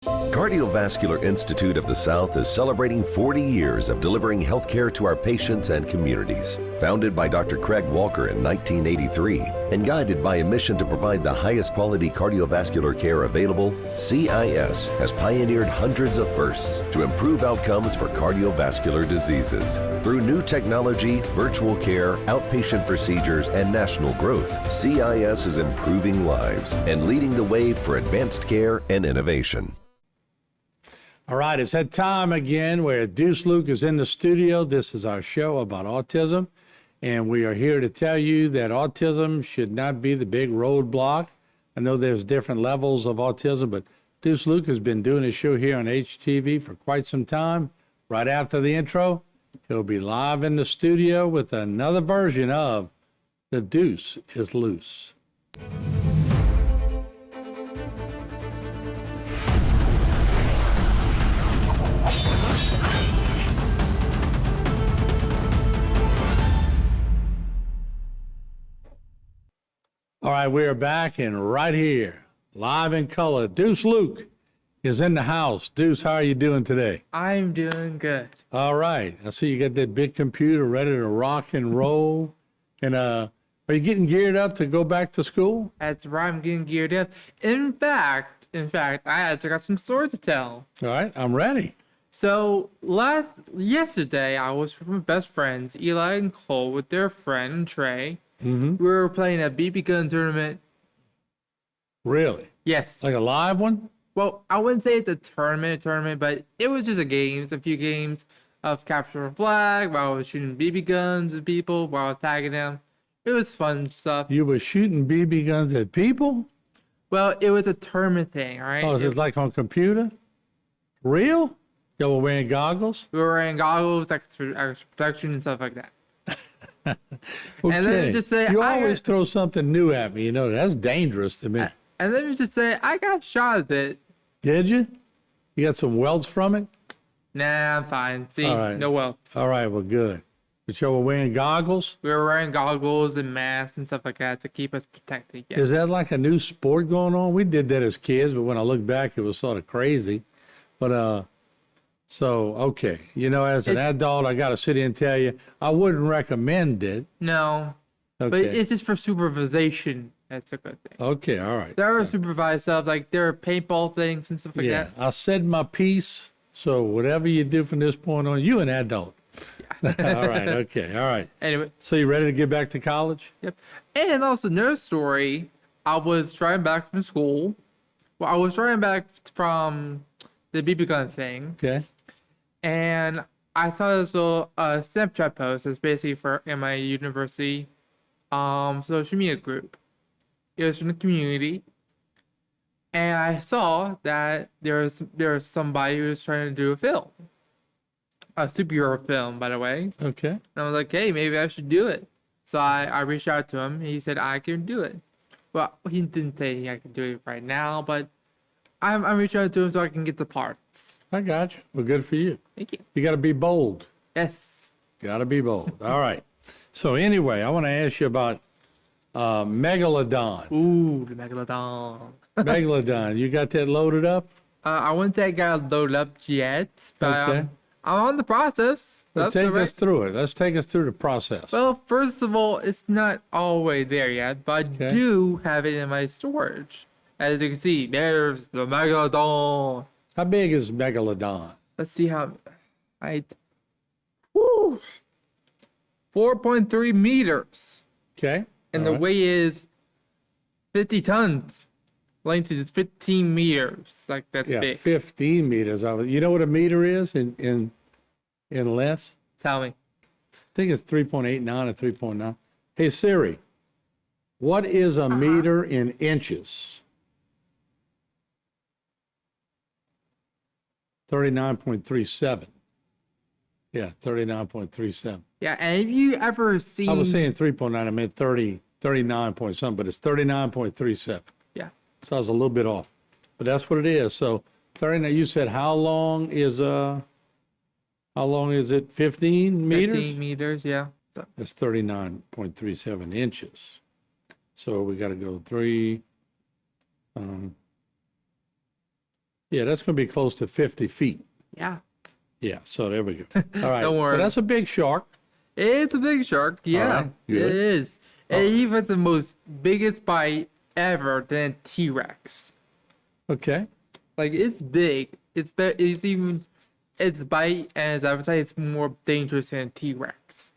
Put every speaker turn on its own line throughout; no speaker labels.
Cardiovascular Institute of the South is celebrating 40 years of delivering healthcare to our patients and communities. Founded by Dr. Craig Walker in 1983 and guided by a mission to provide the highest quality cardiovascular care available, CIS has pioneered hundreds of firsts to improve outcomes for cardiovascular diseases. Through new technology, virtual care, outpatient procedures, and national growth, CIS is improving lives and leading the way for advanced care and innovation.
All right, it's that time again where Deuce Luke is in the studio. This is our show about autism, and we are here to tell you that autism should not be the big roadblock. I know there's different levels of autism, but Deuce Luke has been doing his show here on HTV for quite some time. Right after the intro, he'll be live in the studio with another version of The Deuce is Loose. All right, we are back and right here, live in color. Deuce Luke is in the house. Deuce, how are you doing today?
I'm doing good.
All right. I see you got that big computer ready to rock and roll. And are you getting geared up to go back to school?
That's right, I'm getting geared up. In fact, I actually got some stories to tell.
All right, I'm ready.
So yesterday, I was with my best friends, Eli and Cole, with their friend Trey.
Mm-hmm.
We were playing a BB gun tournament.
Really?
Yes.
Like a live one?
Well, I wouldn't say it's a tournament, but it was just a game. It's a few games of capture a flag while I was shooting BB guns at people while I was tagging them. It was fun stuff.
You were shooting BB guns at people?
Well, it was a tournament thing, all right?
Oh, is it like on computer? Real? Y'all were wearing goggles?
We were wearing goggles, extra protection, and stuff like that.
Okay.
And let me just say,
you always throw something new at me. You know, that's dangerous to me.
And let me just say, I got shot a bit.
Did you? You got some welts from it?
Nah, I'm fine. See,
All right.
no welts.
All right, well, good. But y'all were wearing goggles?
We were wearing goggles and masks and stuff like that to keep us protected. Yes.
Is that like a new sport going on? We did that as kids, but when I look back, it was sort of crazy. But, so, okay. You know, as an adult, I got to sit here and tell you, I wouldn't recommend it.
No.
Okay.
But it's just for supervision. That's a good thing.
Okay, all right.
There are supervised stuff, like there are paintball things and stuff like
Yeah,
that.
I said my piece. So whatever you do from this point on, you an adult. Yeah. All right, okay, all right.
Anyway.
So you ready to get back to college?
Yep. And also, another story, I was driving back from school. Well, I was driving back from the BB gun thing.
Okay.
And I saw this little Snapchat post that's basically for in my university social media group. It was from the community. And I saw that there was somebody who was trying to do a film. A superhero film, by the way.
Okay.
And I was like, hey, maybe I should do it. So I reached out to him. He said, I can do it. Well, he didn't say I can do it right now, but I'm reaching out to him so I can get the parts.
I got you. Well, good for you.
Thank you.
You got to be bold.
Yes.
Got to be bold. All right. So anyway, I want to ask you about Megalodon.
Ooh, the Megalodon.
Megalodon. You got that loaded up?
I wouldn't say I got it loaded up yet, but
Okay.
I'm on the process.
Well, take us through it. Let's take us through the process.
Well, first of all, it's not all the way there yet, but I do have it in my storage. As you can see, there's the Megalodon.
How big is Megalodon?
Let's see how height. Woo! 4.3 meters.
Okay.
And
all
the
right.
weight is 50 tons. Length is 15 meters. Like, that's big.
15 meters. You know what a meter is in length?
Tell me.
I think it's 3.89 or 3.9. Hey, Siri, what is a meter in inches? 39.37. Yeah, 39.37.
Yeah, and have you ever seen...
I was saying 3.9, I meant 39 point something, but it's 39.37.
Yeah.
So I was a little bit off. But that's what it is. So 39, you said how long is it? 15 meters?
15 meters, yeah. So,
That's 39.37 inches. So we got to go 3, Yeah, that's going to be close to 50 feet.
Yeah.
Yeah, so there we go. All right,
Don't
so
worry.
that's a big shark.
It's a big shark. Yeah,
right,
it
good.
is. And even the most biggest bite ever than T-Rex.
Okay.
Like it's big. It's even its bite and its appetite is more dangerous than T-Rex.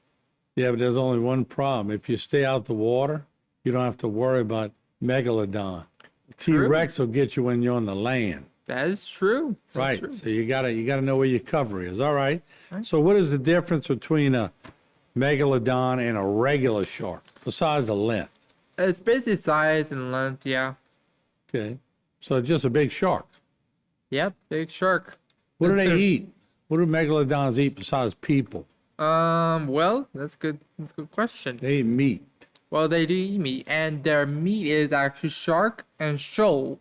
Yeah, but there's only one problem. If you stay out the water, you don't have to worry about megalodon.
True.
T-Rex will get you when you're on the land.
That is true. That's
Right.
true.
So you gotta know where your cover is. All right. So what is the difference between a megalodon and a regular shark besides the length?
It's basically size and length. Yeah.
Okay. So it's just a big shark.
Yep. Big shark.
What do
That's
they
their-
eat? What do megalodons eat besides people?
Well, that's good. That's a good question.
They eat meat.
Well, they do eat meat, and their meat is actually shark and shoal.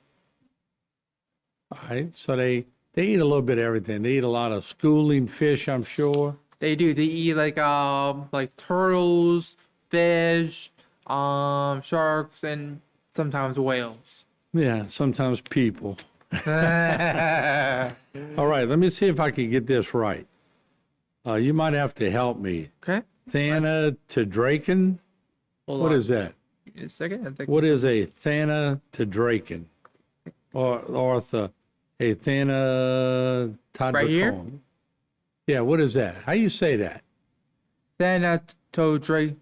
All right. So they eat a little bit of everything. They eat a lot of schooling fish, I'm sure.
They do. They eat like turtles, fish, sharks, and sometimes whales.
Yeah, sometimes people. All right, let me see if I can get this right. You might have to help me.
Okay.
Thanatodraken?
Hold
What
on.
is that?
Give me a second. I think
What is a Thanatodraken? Or a Thanatodraken?
Right here?
Yeah, what is that? How you say that?
Thanatodraken.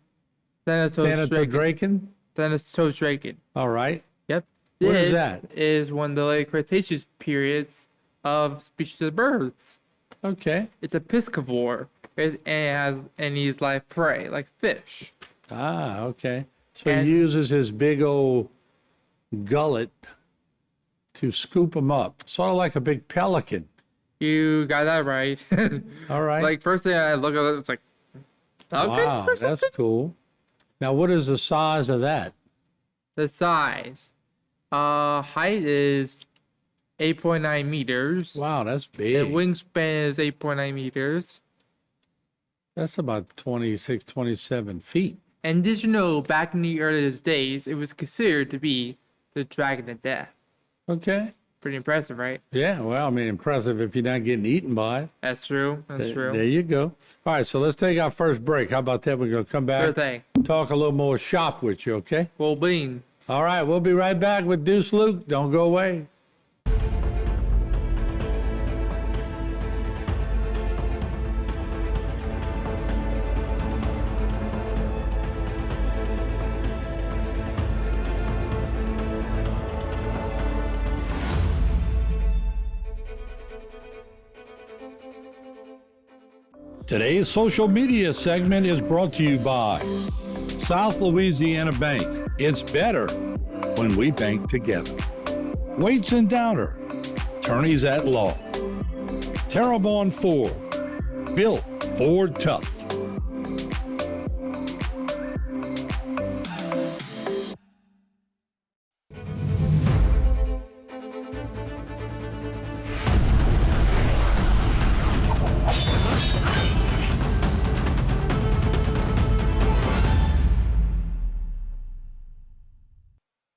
Thanatodraken?
Thanatodraken.
All right.
Yep.
What is
This
that?
is one of the late Cretaceous periods of species of birds.
Okay.
It's a piscivore. And he's like prey, like fish.
Ah, okay. So
And-
he uses his big old gullet to scoop them up, sort of like a big pelican.
You got that right.
All right.
Like first thing I look at it, it's like, okay,
Wow, that's cool. Now, what is the size of that?
the size. Height is 8.9 meters.
Wow, that's
The
big.
wingspan is 8.9 meters.
That's about 26, 27 feet.
And did you know back in the earliest days, it was considered to be the dragon of death?
Okay.
Pretty impressive, right?
Yeah, well, I mean, impressive if you're not getting eaten by it.
That's true. That's true.
There you go. All right, so let's take our first break. How about that? We're going to come
Sure
back,
thing.
talk a little more shop with you, okay?
Well, bean.
All right, we'll be right back with Deuce Luke. Don't go away. Today's social media segment is brought to you by South Louisiana Bank. It's better when we bank together. Waits and Downer, attorneys at law. Terrebonne Ford, built Ford tough.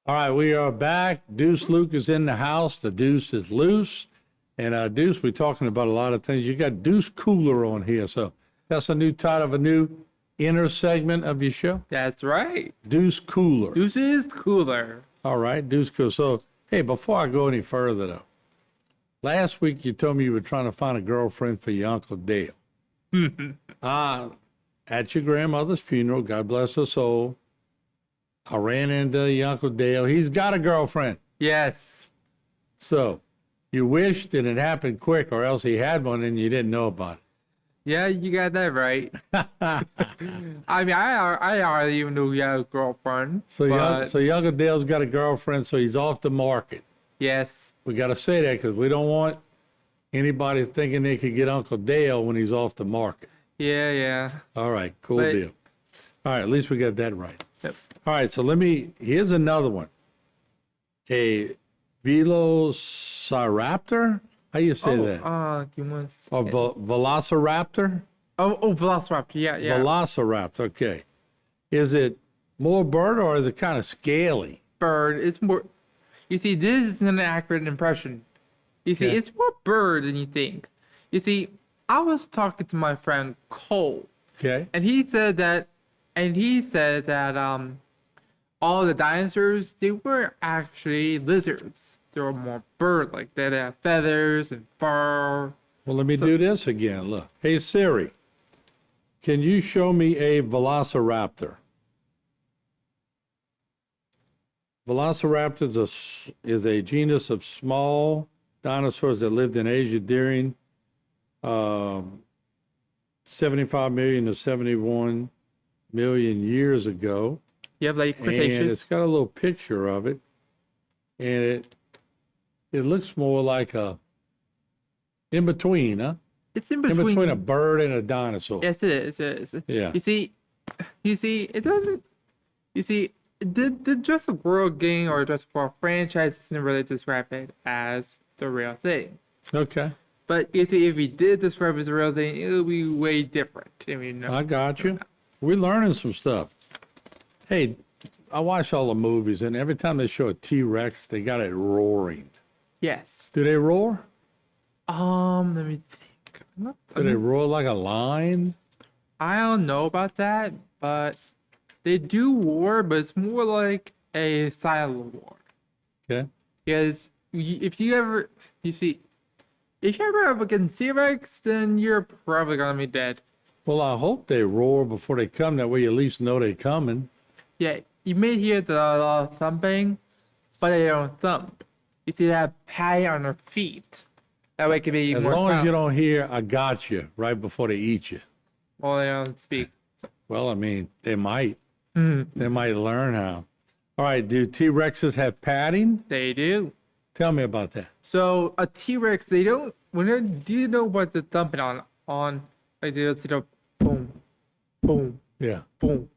All right, we are back. Deuce Luke is in the house. The Deuce is loose. And Deuce, we're talking about a lot of things. You got Deuce Cooler on here. So that's a new title of a new inner segment of your show.
That's right.
Deuce Cooler.
Deuce is cooler.
All right, Deuce Cooler. So, hey, before I go any further, though, last week you told me you were trying to find a girlfriend for your Uncle Dale. At your grandmother's funeral, God bless her soul, I ran into your Uncle Dale. He's got a girlfriend.
Yes.
So you wished that it happened quick, or else he had one and you didn't know about it.
Yeah, you got that right. I mean, I already even knew he had a girlfriend.
So,
but
so your Uncle Dale's got a girlfriend, so he's off the market.
yes.
We got to say that because we don't want anybody thinking they could get Uncle Dale when he's off the market.
Yeah, yeah.
All right, cool
But-
deal. All right, at least we got that right.
Yep.
All right, so here's another one. A velociraptor? How you say that?
Give me one
Or
second.
velociraptor?
Oh, Velociraptor. Yeah, yeah.
Velociraptor, okay. Is it more bird or is it kind of scaly?
Bird. It's more. You see, this is an accurate impression You see,
Yeah.
it's more bird than you think. You see, I was talking to my friend Cole,
Okay.
and he said that, all the dinosaurs, they weren't actually lizards. They were more bird-like. They had feathers and fur.
Well, let me do this again. Look. Hey, Siri, can you show me a velociraptor? Velociraptor is a genus of small dinosaurs that lived in Asia during 75 million to 71 million years ago.
You have like
And it's
Cretaceous.
got a little picture of it. And it looks more like a in between, huh?
It's in
In
between.
between a bird and a dinosaur.
Yes, it is. It is.
Yeah.
You see, it doesn't. You see, the Jurassic World game or Jurassic World franchise doesn't really describe it as the real thing.
Okay.
But you see, if we did describe it as a real thing, it would be way different. I mean,
I got you. We're learning some stuff. Hey, I watch all the movies, and every time they show a T-Rex, they got it roaring.
yes.
Do they roar?
Let me think.
Do they roar like a lion?
I don't know about that, but they do war, but it's more like a silent war.
Okay.
Because if you ever up against T-Rex, then you're probably gonna be dead.
Well, I hope they roar before they come. That way you at least know they're coming.
Yeah, you may hear the thumping, but they don't thump. You see that patting on their feet. That way it can be
As
more
long as you
silent.
don't hear, I got you, right before they eat you.
Well, they don't speak.
Well, I mean, they might. They might learn how. All right, do T-Rexes have padding?
They do.
Tell me about that.
So a T-Rex, they don't. Do you know what they're thumping on? Like they'll see the boom, boom,
Yeah.
boom.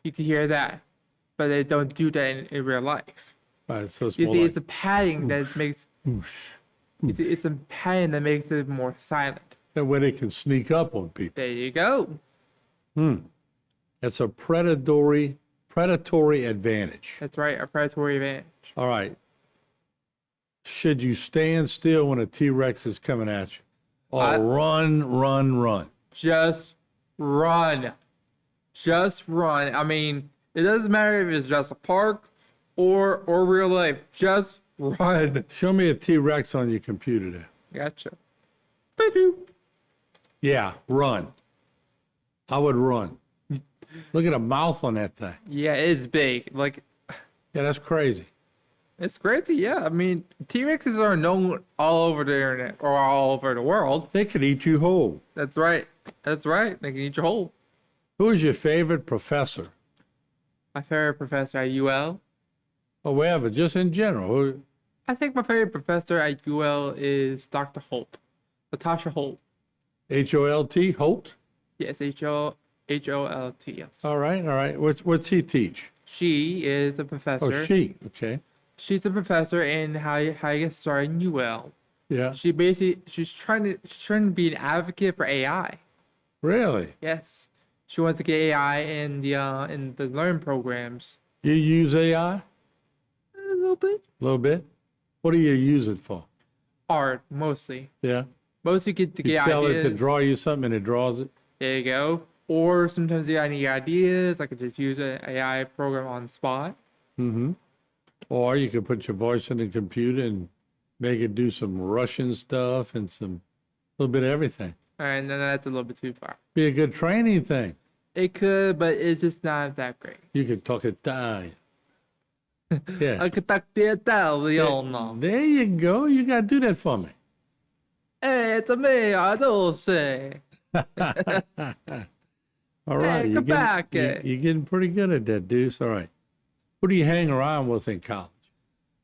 You can hear that, but they don't do that in real life.
All right, so it's
You
more
see,
like,
it's a padding that makes.
whoosh.
You see, it's a padding that makes it more silent.
That way they can sneak up on people.
There you go.
That's a predatory advantage.
That's right, a predatory advantage.
All right. Should you stand still when a T-Rex is coming at you? Or run?
Just run. Just run. I mean, it doesn't matter if it's just a park or real life. Just run.
Show me a T-Rex on your computer there.
Gotcha. Ba-doop.
Yeah, run. I would run. Look at the mouth on that thing.
Yeah, it's big. Like,
Yeah, that's crazy.
it's crazy. Yeah, I mean, T-Rexes are known all over the internet or all over the world.
They could eat you whole.
That's right. That's right. They can eat your whole.
Who is your favorite professor?
My favorite professor at UL.
Or wherever, just in general. Who,
I think my favorite professor at UL is Dr. Holt. Natasha Holt.
H-O-L-T, Holt?
Yes, Holt. Yes.
All right. What's he teach?
She is a professor.
Oh, she. Okay.
She's a professor in how you get started in UL.
Yeah.
She's trying to be an advocate for AI.
Really?
Yes. She wants to get AI in the learning programs.
You use AI?
A little bit.
A little bit? What do you use it for?
Art, mostly.
Yeah.
Mostly get to
You
get
tell
ideas.
it to draw you something and it draws it?
There you go. Or sometimes I need ideas. I could just use an AI program on the spot.
Or you could put your voice in the computer and make it do some Russian stuff and some little bit of everything.
And then that's a little bit too far.
Be a good training thing.
It could, but it's just not that great.
You could talk Italian. Yeah.
I could talk the Italiano.
There you go. You got to do that for me.
Hey, it's me, Deuce.
All right.
Hey, come back.
You're getting pretty good at that, Deuce. All right. Who do you hang around with in college?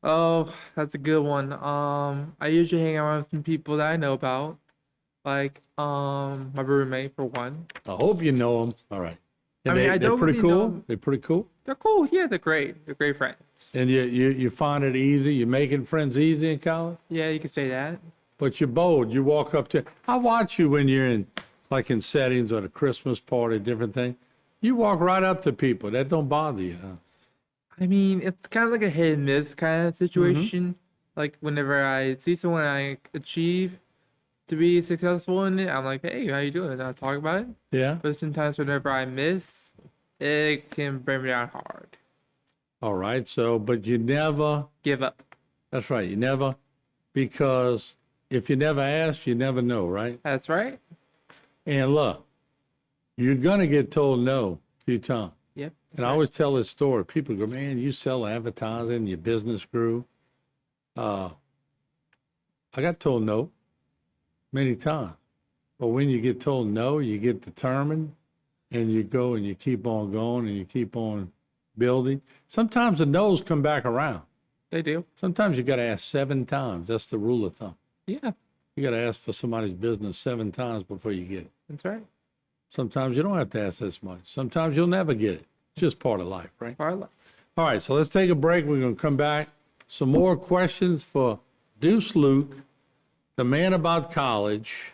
Oh, that's a good one. I usually hang around with some people that I know about, like my roommate for one.
I hope you know them. All right. And
I mean, I
they're
don't
pretty
really know
cool.
'em.
They're pretty cool.
They're cool. Yeah, they're great. They're great friends.
And you find it easy. You're making friends easy in college.
Yeah, you can say that.
But you're bold. You walk up to. I watch you when you're in, like in settings or a Christmas party, different thing. You walk right up to people. That don't bother you, huh?
I mean, it's kind of like a hit and miss kind of situation. Like whenever I see someone I achieve to be successful in it, I'm like, hey, how you doing? And I talk about it.
Yeah.
But sometimes whenever I miss, it can bring me down hard.
All right. So, but you never,
Give up.
that's right. You never, because if you never ask, you never know, right?
That's right.
And look, you're going to get told no a few times.
Yep.
And I always tell this story. People go, man, you sell advertising, your business grew. I got told no many times. But when you get told no, you get determined and you go and you keep on going and you keep on building. Sometimes the no's come back around.
They do.
Sometimes you got to ask 7 times. That's the rule of thumb.
Yeah.
You got to ask for somebody's business 7 times before you get it.
That's right.
Sometimes you don't have to ask this much. Sometimes you'll never get it. It's just part of life, right?
Part of life.
All right, so let's take a break. We're going to come back. Some more questions for Deuce Luke, the man about college,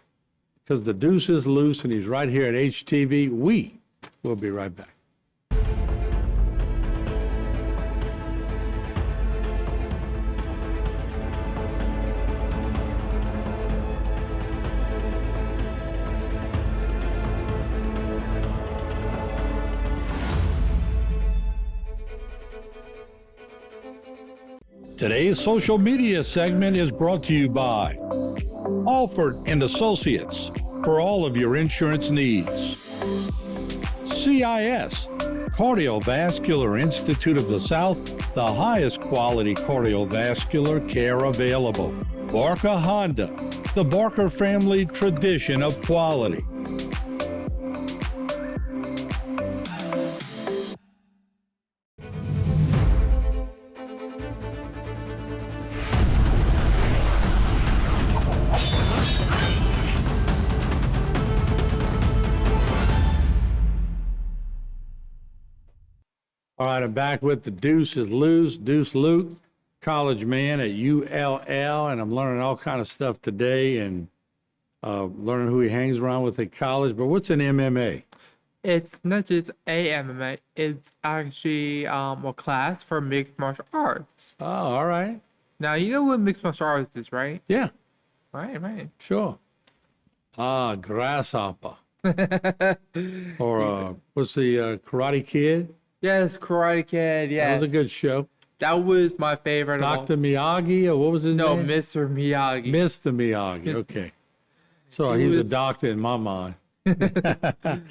because the Deuce is loose and he's right here at HTV. We will be right back. Today's social media segment is brought to you by Alford and Associates for all of your insurance needs. CIS, Cardiovascular Institute of the South, the highest quality cardiovascular care available. Barker Honda, the Barker family tradition of quality. All right, I'm back with the Deuce is Leuce, Deuce Luke, college man at ULL, and I'm learning all kind of stuff today and learning who he hangs around with at college. But what's an MMA?
It's not just a MMA. It's actually a class for mixed martial arts.
Oh, all right.
Now, you know what mixed martial arts is, right?
Yeah,
Right.
sure. Grasshopper. Or what's the Karate Kid?
Yes, Karate Kid, yes.
That was a good show.
That was my favorite.
Dr. Miyagi, or what was his
No,
name?
Mr. Miyagi.
Mr. Miyagi, okay. So he's a doctor in my mind.
Why,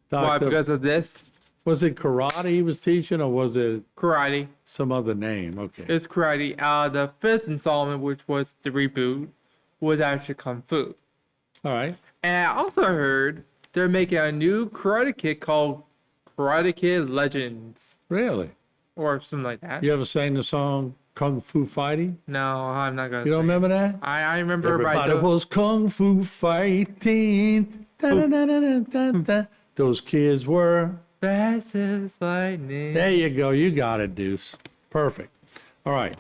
Doctor,
because of this?
was it karate he was teaching, or was it
Karate.
some other name? Okay.
It's karate. The fifth installment, which was the reboot, was actually Kung Fu.
All right.
And I also heard they're making a new Karate Kid called Karate Kid Legends.
Really?
Or something like that.
You ever sang the song Kung Fu Fighting?
No, I'm not going to
You don't remember that?
I remember
Everybody was Kung Fu Fighting. Da-da-da-da-da-da. Those kids were.
fast as lightning.
There you go. You got it, Deuce. Perfect. All right.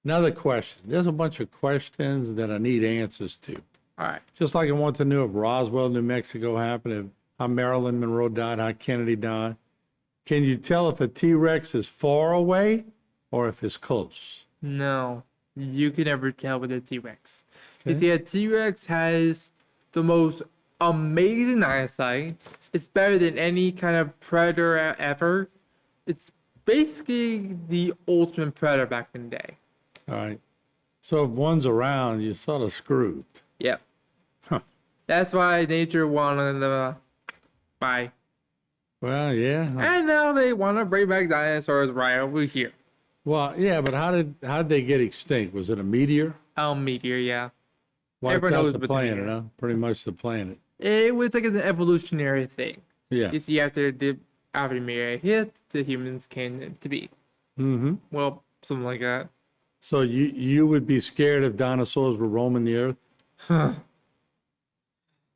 Another question. There's a bunch of questions that I need answers to.
All right.
Just like I want to know if Roswell, New Mexico happened, if how Marilyn Monroe died, how Kennedy died. Can you tell if a T-Rex is far away or if it's close?
No, you can never tell with a T-Rex. You
Okay.
see, a T-Rex has the most amazing eyesight. It's better than any kind of predator ever. It's basically the ultimate predator back in the day.
All right. So if one's around, you're sort of screwed.
Yep.
Huh.
That's why nature wanted them by.
Well, yeah.
And now they want to bring back dinosaurs right over here.
Well, yeah, but how did they get extinct? Was it a meteor?
Meteor, yeah.
Wiped
Everyone
out
knows
the
about the
planet,
meteor.
huh? Pretty much the planet.
It was like an evolutionary thing.
Yeah.
You see, after the meteor hit, the humans came to be.
Mm-hmm.
Well, something like that.
So you would be scared if dinosaurs were roaming the earth?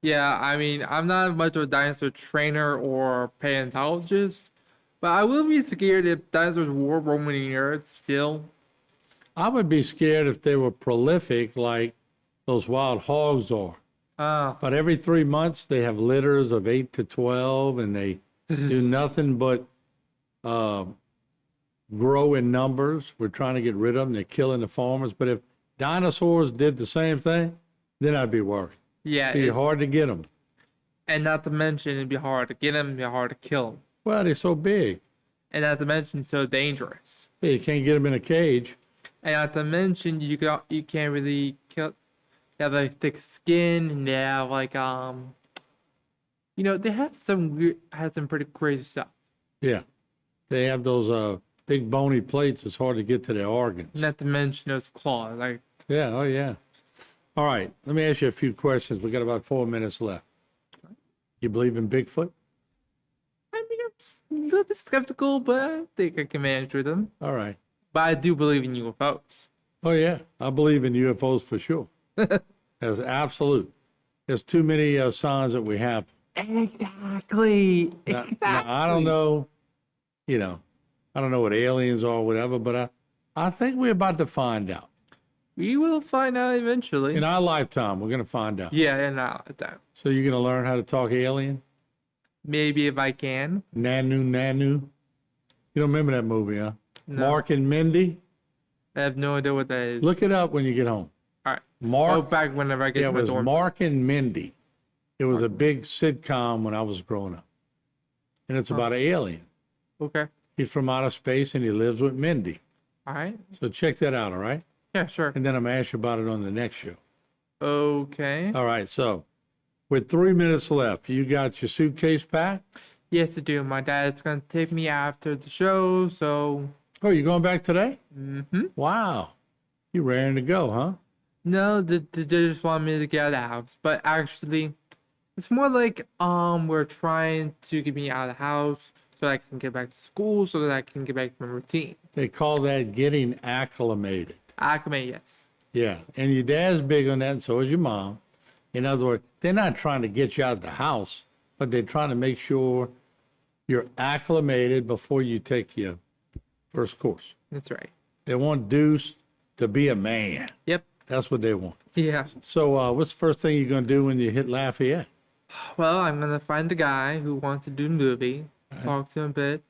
Yeah, I mean, I'm not much of a dinosaur trainer or paleontologist, but I will be scared if dinosaurs were roaming the earth still.
I would be scared if they were prolific like those wild hogs are. But every 3 months they have litters of 8 to 12 and they do nothing but grow in numbers. We're trying to get rid of them. They're killing the farmers. But if dinosaurs did the same thing, then I'd be worried.
Yeah.
It'd be hard to get them.
And not to mention, it'd be hard to get them, it'd be hard to kill them.
Well, they're so big.
And not to mention, so dangerous.
Yeah, you can't get them in a cage.
And not to mention, you can't really kill. They have like thick skin, and they have like they had some pretty crazy stuff.
Yeah. They have those big bony plates. It's hard to get to their organs.
Not to mention those claws. Like,
Yeah, oh yeah. All right, let me ask you a few questions. We got about 4 minutes left. You believe in Bigfoot?
I mean, I'm a little bit skeptical, but I think I can manage with them.
All right.
But I do believe in UFOs.
Oh yeah, I believe in UFOs for sure. That's absolute. There's too many signs that we have.
Exactly.
Now, I don't know, I don't know what aliens are or whatever, but I think we're about to find out.
We will find out eventually.
In our lifetime, we're going to find out.
Yeah, in our lifetime.
So you're going to learn how to talk alien?
Maybe if I can.
Nanu. You don't remember that movie, huh?
No.
Mark and Mindy?
I have no idea what that is.
Look it up when you get home.
All right.
Mark.
Go back whenever I get to my
It was
dorm.
Mark and Mindy. It was a big sitcom when I was growing up. And it's about an alien.
Okay.
He's from outer space and he lives with Mindy.
All right.
So check that out, all right?
Yeah, sure.
And then I'm going to ask you about it on the next show.
Okay.
All right, so with 3 minutes left, you got your suitcase packed?
Yes, I do. My dad's going to take me after the show, so...
Oh, you going back today?
Mm-hmm.
Wow. You raring to go, huh?
No, they just want me to get out of the house. But actually, it's more like we're trying to get me out of the house so that I can get back to school, so that I can get back to my routine.
They call that getting acclimated.
Acclimate, yes.
Yeah, and your dad's big on that, and so is your mom. In other words, they're not trying to get you out of the house, but they're trying to make sure you're acclimated before you take your first course.
That's right.
They want Deuce to be a man.
Yep.
That's what they want.
Yeah.
So what's the first thing you're going to do when you hit Lafayette?
Well, I'm going to find a guy who wants to do a movie, talk to him a bit,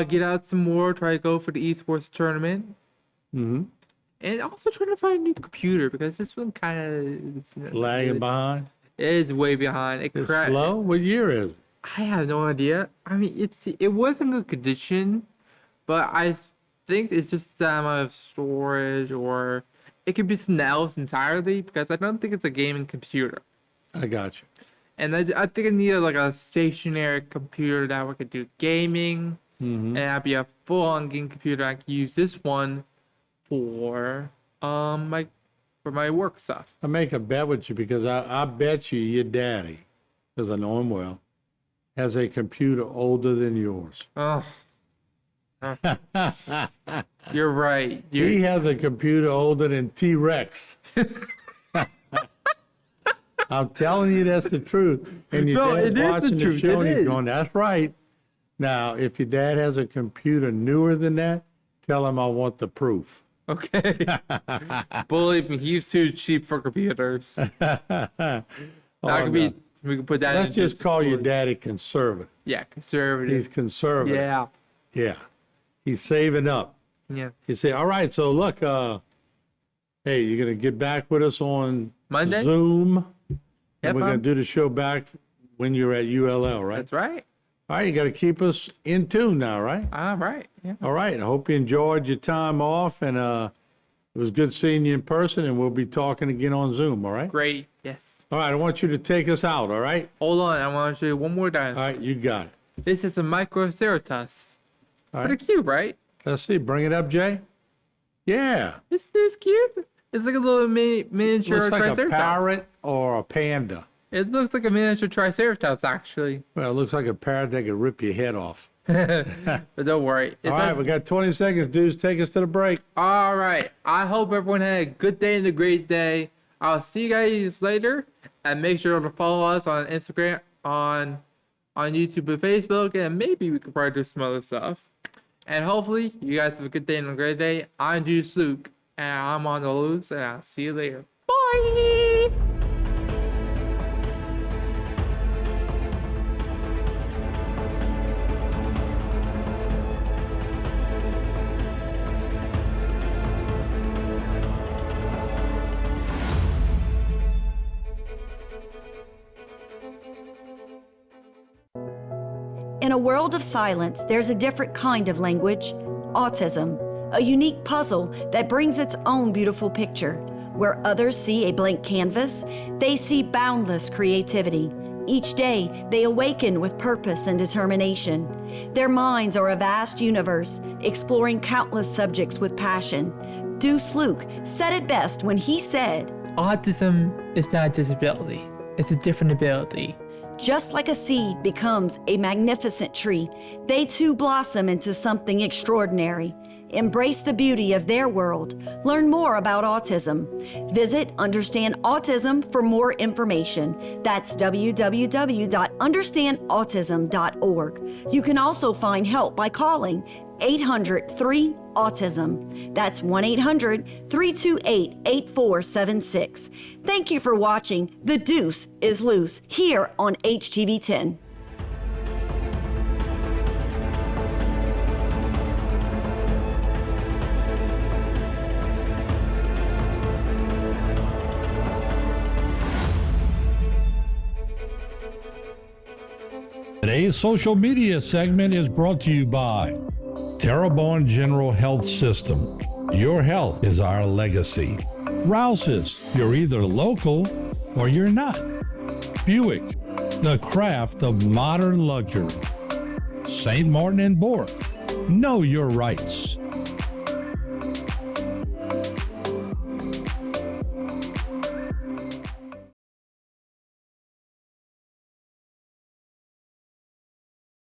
get out some more, try to go for the esports tournament.
Mm-hmm.
And also trying to find a new computer because this one kind of
Lagging behind?
It's way behind.
It's slow? What year is it?
I have no idea. I mean, it was in good condition, but I think it's just the amount of storage, or it could be something else entirely because I don't think it's a gaming computer.
I got you.
And I think I need like a stationary computer that we could do gaming, and that'd be a full-on game computer. I could use this one for my work stuff.
I make a bet with you because I bet you your daddy, because I know him well, has a computer older than yours.
Oh. You're right.
He has a computer older than T-Rex. I'm telling you that's the truth. And your dad's watching the show and he's going, that's right. Now, if your dad has a computer newer than that, tell him I want the proof.
Okay. Believe me, he's too cheap for computers. We can put that.
Let's just call your daddy conservative.
Yeah, conservative.
He's conservative.
Yeah.
Yeah. He's saving up.
Yeah.
You say, all right, so look, hey, you're going to get back with us on
Monday?
Zoom.
Yep,
And we're going to do the show back when you're at ULL, right?
That's right.
All right, you got to keep us in tune now, right?
All right. Yeah.
All right. I hope you enjoyed your time off, and it was good seeing you in person, and we'll be talking again on Zoom, all right?
Great. Yes.
All right, I want you to take us out, all right?
Hold on. I want to show you one more dinosaur.
All right, you got it.
This is a Microceratops.
All right.
Pretty cute, right?
Let's see. Bring it up, Jay. Yeah.
This is cute. It's like a little miniature
Looks like a
Triceratops.
parrot or a panda.
It looks like a miniature Triceratops, actually.
Well, it looks like a parrot that could rip your head off.
But don't worry.
All right, we got 20 seconds, dudes. Take us to the break.
All right. I hope everyone had a good day and a great day. I'll see you guys later. And make sure to follow us on Instagram, on YouTube and Facebook. And maybe we could probably do some other stuff. And hopefully you guys have a good day and a great day. I'm Deuce Luke. And I'm on the Leuce. And I'll see you later. Bye!
In a world of silence, there's a different kind of language, autism, a unique puzzle that brings its own beautiful picture. Where others see a blank canvas, they see boundless creativity. Each day, they awaken with purpose and determination. Their minds are a vast universe, exploring countless subjects with passion. Deuce Luke said it best when he said,
Autism is not a disability, it's a different ability.
just like a seed becomes a magnificent tree, they too blossom into something extraordinary. Embrace the beauty of their world. Learn more about autism. Visit Understand Autism for more information. That's www.understandautism.org. You can also find help by calling 800-3-AUTISM. That's 1-800-328-8476. Thank you for watching The Deuce is Loose here on HTV10.
Today's social media segment is brought to you by Terrebonne General Health System. Your health is our legacy. Rouse's, you're either local or you're not. Buick, the craft of modern luxury. St. Martin and Bourke, know your rights.